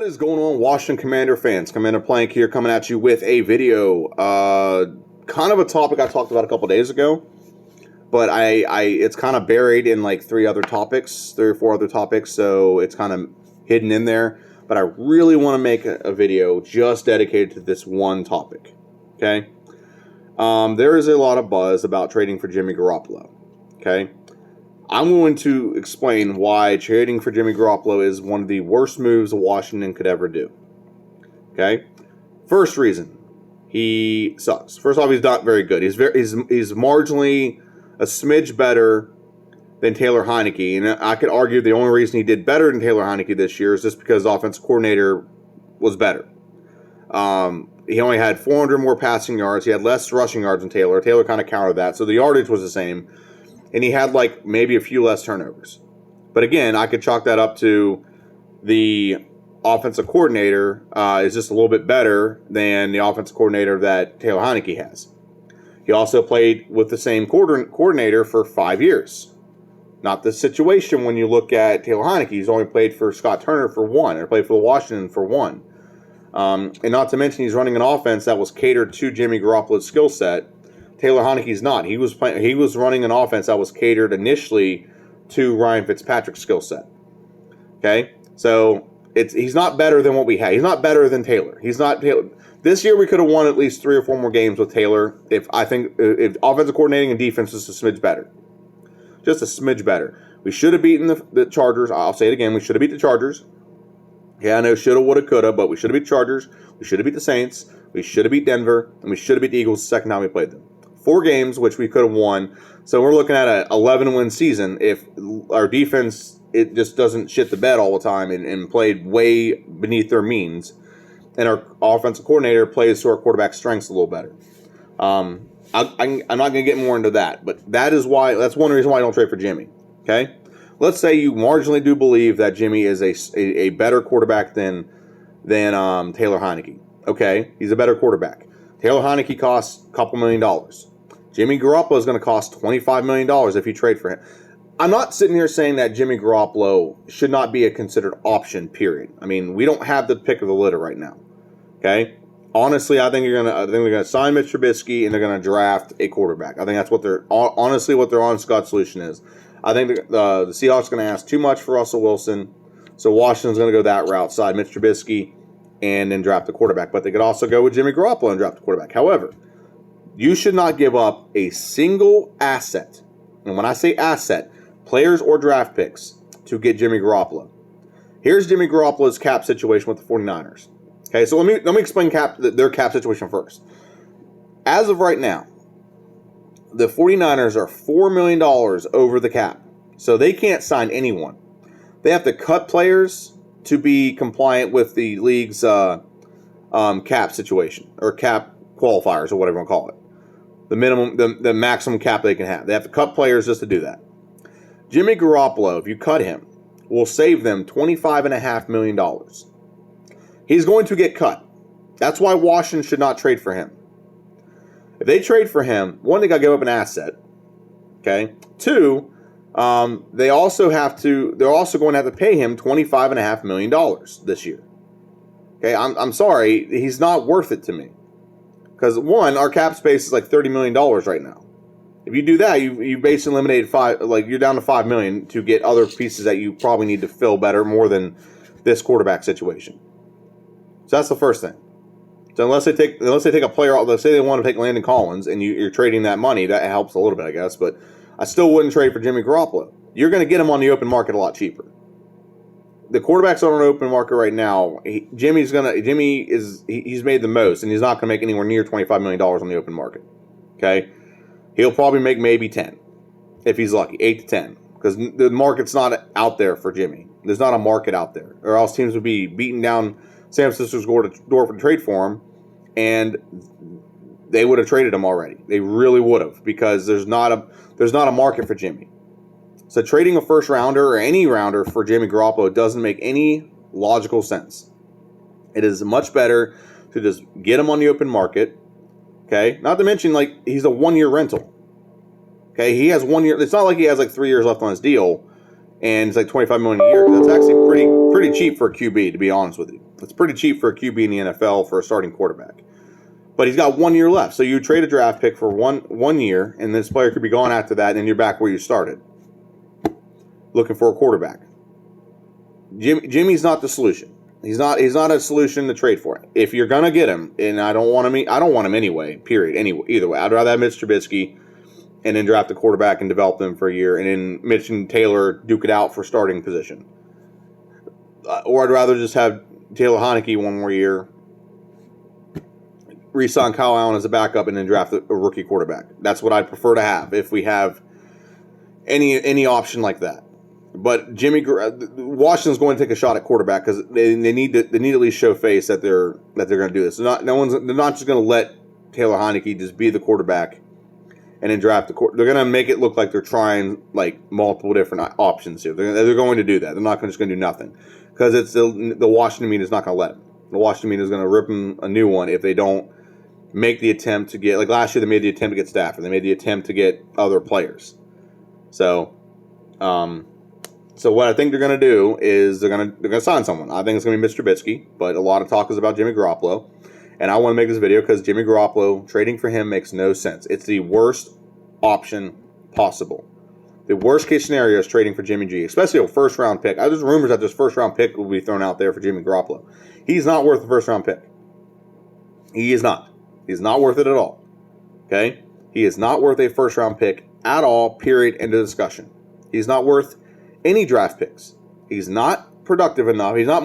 is going on, Washington Commander fans? Commander Plank here, coming at you with a video. Kind of a topic I talked about a couple days ago, but it's kind of buried in like three or four other topics, so it's kind of hidden in there. But I really want to make a video just dedicated to this one topic. Okay, there is a lot of buzz about trading for Jimmy Garoppolo. Okay. I'm going to explain why trading for Jimmy Garoppolo is one of the worst moves Washington could ever do. Okay? First reason, he sucks. First off, he's not very good. He's marginally a smidge better than Taylor Heinicke, and I could argue the only reason he did better than Taylor Heinicke this year is just because the offensive coordinator was better. He only had 400 more passing yards. He had less rushing yards than Taylor. Taylor kind of countered that, so the yardage was the same. And he had like maybe a few less turnovers. But again, I could chalk that up to the offensive coordinator is just a little bit better than the offensive coordinator that Taylor Heinicke has. He also played with the same coordinator for 5 years. Not the situation when you look at Taylor Heinicke. He's only played for Scott Turner for one, or played for Washington for one. And not to mention he's running an offense that was catered to Jimmy Garoppolo's skill set. Taylor Heinicke's not. He was running an offense that was catered initially to Ryan Fitzpatrick's skill set. Okay? So he's not better than what we had. He's not better than Taylor. He's not Taylor. This year we could have won at least 3 or 4 more games with Taylor if offensive coordinating and defense was a smidge better. Just a smidge better. We should have beaten the Chargers. I'll say it again. We should have beat the Chargers. Yeah, I know shoulda, woulda, coulda, but we should have beat the Chargers. We should have beat the Saints. We should have beat Denver. And we should have beat the Eagles the second time we played them. 4 games, which we could have won. So we're looking at an 11-win season if our defense, it just doesn't shit the bed all the time and played way beneath their means. And our offensive coordinator plays to our quarterback strengths a little better. I'm not going to get more into that, but that's one reason why I don't trade for Jimmy. Okay? Let's say you marginally do believe that Jimmy is a better quarterback than Taylor Heinicke. Okay? He's a better quarterback. Taylor Heinicke costs a couple $1 million. Jimmy Garoppolo is going to cost $25 million if you trade for him. I'm not sitting here saying that Jimmy Garoppolo should not be a considered option, period. I mean, we don't have the pick of the litter right now. Okay? Honestly, I think they're going to sign Mitch Trubisky and they're going to draft a quarterback. I think that's what their honest gut solution is. I think the Seahawks are going to ask too much for Russell Wilson, so Washington's going to go that route, side Mitch Trubisky, and then draft the quarterback. But they could also go with Jimmy Garoppolo and draft the quarterback. However, you should not give up a single asset, and when I say asset, players or draft picks, to get Jimmy Garoppolo. Here's Jimmy Garoppolo's cap situation with the 49ers. Okay, so let me explain their cap situation first. As of right now, the 49ers are $4 million over the cap, so they can't sign anyone. They have to cut players to be compliant with the league's cap situation, or cap qualifiers, or whatever you want to call it. The minimum, the maximum cap they can have. They have to cut players just to do that. Jimmy Garoppolo, if you cut him, will save them $25.5 million. He's going to get cut. That's why Washington should not trade for him. If they trade for him, one, they got to give up an asset. Okay. 2, they're also going to have to pay him $25.5 million this year. Okay, I'm sorry, he's not worth it to me. Because 1, our cap space is like $30 million right now. If you do that, you basically eliminated you're down to $5 million to get other pieces that you probably need to fill better, more than this quarterback situation. So that's the first thing. So unless they take a player, let's say they want to take Landon Collins, and you're trading that money, that helps a little bit, I guess. But I still wouldn't trade for Jimmy Garoppolo. You're going to get him on the open market a lot cheaper. The quarterbacks on an open market right now, he's made the most, and he's not going to make anywhere near $25 million on the open market. Okay, he'll probably make maybe 10 if he's lucky, 8 to 10, because the market's not out there for Jimmy. There's not a market out there, or else teams would be beating down San Francisco's door for trade for him, and they would have traded him already. They really would have, because there's not a market for Jimmy. So trading a first rounder or any rounder for Jimmy Garoppolo doesn't make any logical sense. It is much better to just get him on the open market. Okay, not to mention he's a 1-year rental. Okay, he has 1 year. It's not like he has 3 years left on his deal, and it's $25 million a year. That's actually pretty pretty cheap for a QB, to be honest with you. It's pretty cheap for a QB in the NFL for a starting quarterback. But he's got 1 year left. So you trade a draft pick for one year, and this player could be gone after that, and you're back where you started, looking for a quarterback. Jimmy's not the solution. He's not a solution to trade for. If you're gonna get him, and I don't want him anyway. Period. Anyway, either way, I'd rather have Mitch Trubisky, and then draft a quarterback and develop them for a year, and then Mitch and Taylor duke it out for starting position. Or I'd rather just have Taylor Heinicke 1 more year, re-sign Kyle Allen as a backup, and then draft a rookie quarterback. That's what I'd prefer to have if we have any option like that. But Washington's going to take a shot at quarterback because they need to at least show face that they're going to do this. They're not just going to let Taylor Heinicke just be the quarterback and then draft the quarterback. They're going to make it look like they're trying like multiple different options here. They're going to do that. They're not just going to do nothing because it's the Washington media is not going to let them. The Washington media is going to rip them a new one if they don't make the attempt to get, like last year they made the attempt to get Stafford. They made the attempt to get other players. So what I think they're going to do is they're going to sign someone. I think it's going to be Mr. Trubisky, but a lot of talk is about Jimmy Garoppolo. And I want to make this video because Jimmy Garoppolo, trading for him makes no sense. It's the worst option possible. The worst case scenario is trading for Jimmy G, especially a first round pick. There's rumors that this first round pick will be thrown out there for Jimmy Garoppolo. He's not worth the first round pick. He is not. He's not worth it at all. Okay? He is not worth a first round pick at all, period, end of discussion. He's not worth any draft picks. He's not productive enough. He's not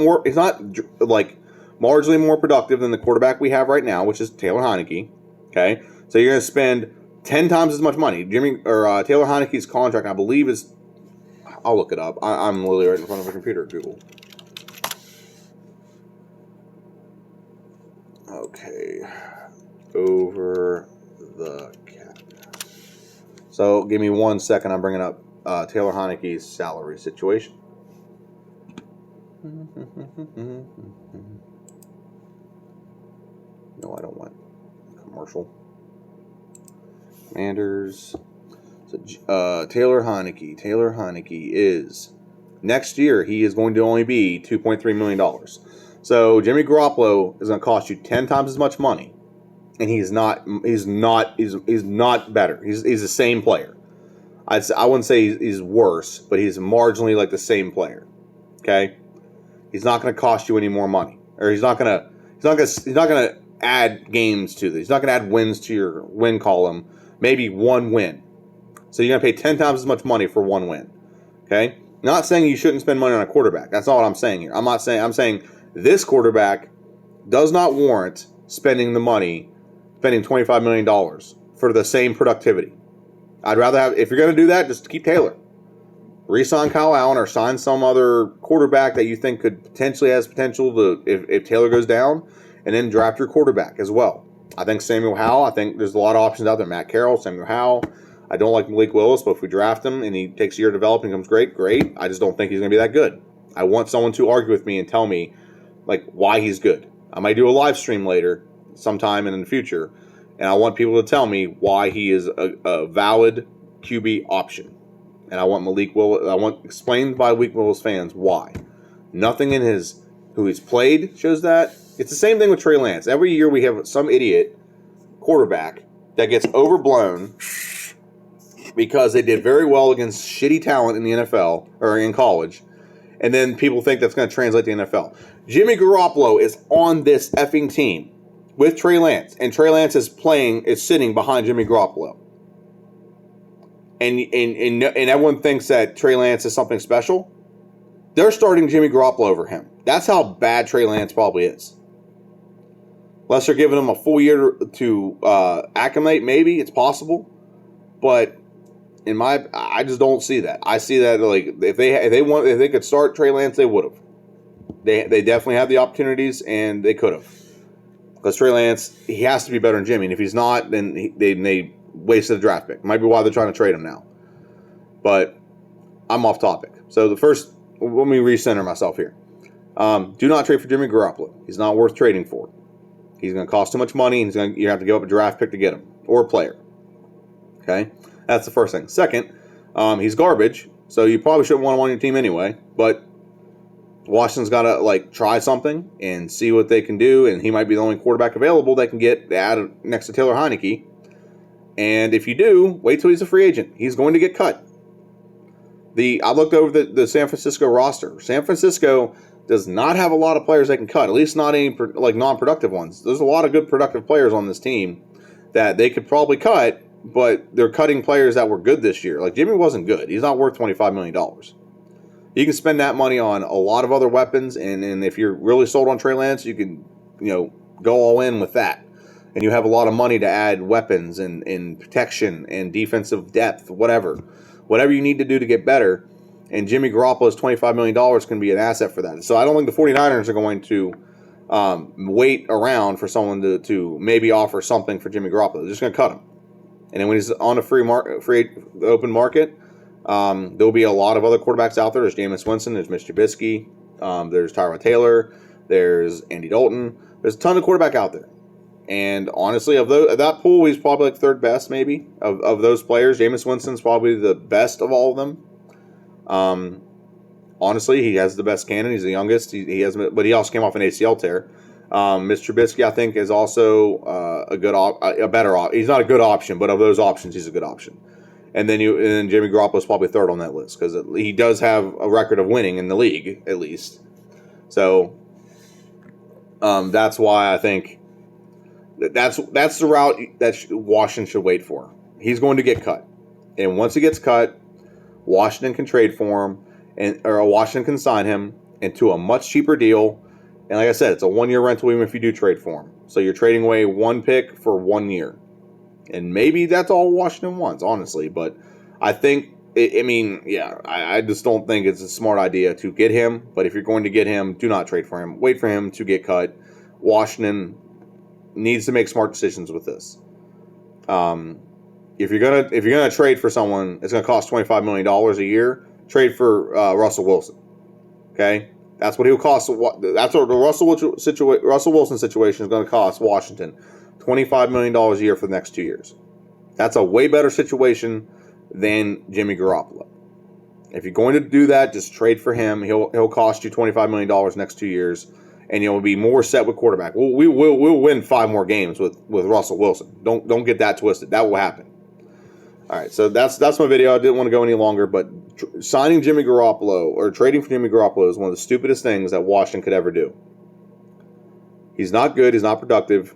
like marginally more productive than the quarterback we have right now, which is Taylor Heinicke. Okay? So you're going to spend 10 times as much money. Taylor Heinicke's contract, I believe, is... I'll look it up. I'm literally right in front of a computer. Google. Okay. Over the cap. So give me 1 second. I'm bringing up Taylor Heinicke's salary situation. No, I don't want commercial. Commanders. So, Taylor Heinicke is, next year, he is going to only be $2.3 million. So Jimmy Garoppolo is going to cost you 10 times as much money, and he's not better. He's the same player. I wouldn't say he's worse, but he's marginally like the same player. Okay, he's not going to cost you any more money, or he's not going to add games to this. He's not going to add wins to your win column. Maybe one win. So you're going to pay 10 times as much money for one win. Okay, not saying you shouldn't spend money on a quarterback. That's not what I'm saying here. I'm saying this quarterback does not warrant spending $25 million for the same productivity. I'd rather have, if you're going to do that, just keep Taylor. Re-sign Kyle Allen or sign some other quarterback that you think could potentially has potential to, if Taylor goes down, and then draft your quarterback as well. I think Samuel Howell, I think there's a lot of options out there. Matt Carroll, Samuel Howell. I don't like Malik Willis, but if we draft him and he takes a year to develop and becomes great. I just don't think he's going to be that good. I want someone to argue with me and tell me like why he's good. I might do a live stream later sometime in the future, and I want people to tell me why he is a valid QB option. And I want Malik Willis. I want explained by Malik Willis fans why. Nothing in who he's played shows that. It's the same thing with Trey Lance. Every year we have some idiot quarterback that gets overblown because they did very well against shitty talent in the NFL or in college, and then people think that's going to translate to the NFL. Jimmy Garoppolo is on this effing team with Trey Lance, and Trey Lance is sitting behind Jimmy Garoppolo. And everyone thinks that Trey Lance is something special. They're starting Jimmy Garoppolo over him. That's how bad Trey Lance probably is. Unless they're giving him a full year to acclimate, maybe it's possible. But I just don't see that. I see that like if they could start Trey Lance, they would have. They definitely have the opportunities, and they could have. Because Trey Lance, he has to be better than Jimmy, and if he's not, then they wasted a draft pick. Might be why they're trying to trade him now. But I'm off topic. So let me recenter myself here. Do not trade for Jimmy Garoppolo. He's not worth trading for. He's going to cost too much money, and you have to give up a draft pick to get him, or a player. Okay? That's the first thing. Second, he's garbage, so you probably shouldn't want him on your team anyway. But Washington's got to like try something and see what they can do, and he might be the only quarterback available that can get added next to Taylor Heineke. And if you do, wait till he's a free agent. He's going to get cut. I looked over the San Francisco roster. San Francisco does not have a lot of players they can cut, at least not any like non-productive ones. There's a lot of good productive players on this team that they could probably cut, but they're cutting players that were good this year. Like Jimmy wasn't good. He's not worth $25 million. You can spend that money on a lot of other weapons, and if you're really sold on Trey Lance, you can, go all in with that. And you have a lot of money to add weapons and protection and defensive depth, whatever you need to do to get better. And Jimmy Garoppolo's $25 million can be an asset for that. So I don't think the 49ers are going to wait around for someone to maybe offer something for Jimmy Garoppolo. They're just going to cut him. And then when he's on the open market, there'll be a lot of other quarterbacks out there. There's Jameis Winston, there's Mitch Trubisky, there's Tyrod Taylor, there's Andy Dalton. There's a ton of quarterback out there. And honestly, of that pool, he's probably like third best, maybe, of those players. Jameis Winston's probably the best of all of them. Honestly, he has the best cannon. He's the youngest. But he also came off an ACL tear. Mr. Trubisky, I think, is also a better option. He's not a good option, but of those options, he's a good option. And then Jimmy Garoppolo is probably third on that list because he does have a record of winning in the league, at least. So that's why I think that's the route that Washington should wait for. He's going to get cut, and once he gets cut, Washington can trade for him, or Washington can sign him into a much cheaper deal. And like I said, it's a 1-year rental even if you do trade for him. So you're trading away one pick for 1 year. And maybe that's all Washington wants, honestly. But I think, I just don't think it's a smart idea to get him. But if you're going to get him, do not trade for him. Wait for him to get cut. Washington needs to make smart decisions with this. If you're gonna trade for someone, it's gonna cost $25 million a year. Trade for Russell Wilson. Okay, that's what he'll cost. That's what the Russell Wilson situation is going to cost Washington. $25 million a year for the next 2 years. That's a way better situation than Jimmy Garoppolo. If you're going to do that, just trade for him. He'll cost you $25 million next 2 years, and you'll be more set with quarterback. We'll win 5 more games with Russell Wilson. Don't get that twisted. That will happen. All right, so that's my video. I didn't want to go any longer, but signing Jimmy Garoppolo or trading for Jimmy Garoppolo is one of the stupidest things that Washington could ever do. He's not good. He's not productive.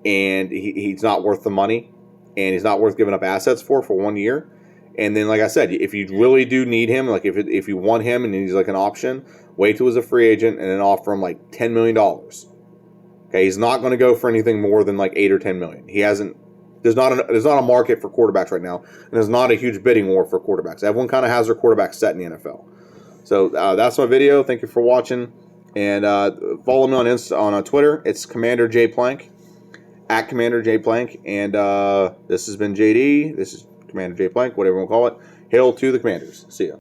And he's not worth the money, and he's not worth giving up assets for 1 year. And then, like I said, if you really do need him, like if you want him and he's like an option, wait till he's a free agent and then offer him like $10 million. Okay, he's not going to go for anything more than like $8 or $10 million. He hasn't. There's not a market for quarterbacks right now, and there's not a huge bidding war for quarterbacks. Everyone kind of has their quarterback set in the NFL. So that's my video. Thank you for watching, and follow me on Twitter. It's Commander J Plank. At Commander J Plank, and this has been JD. This is Commander J Plank, whatever you want to call it. Hail to the Commanders. See ya.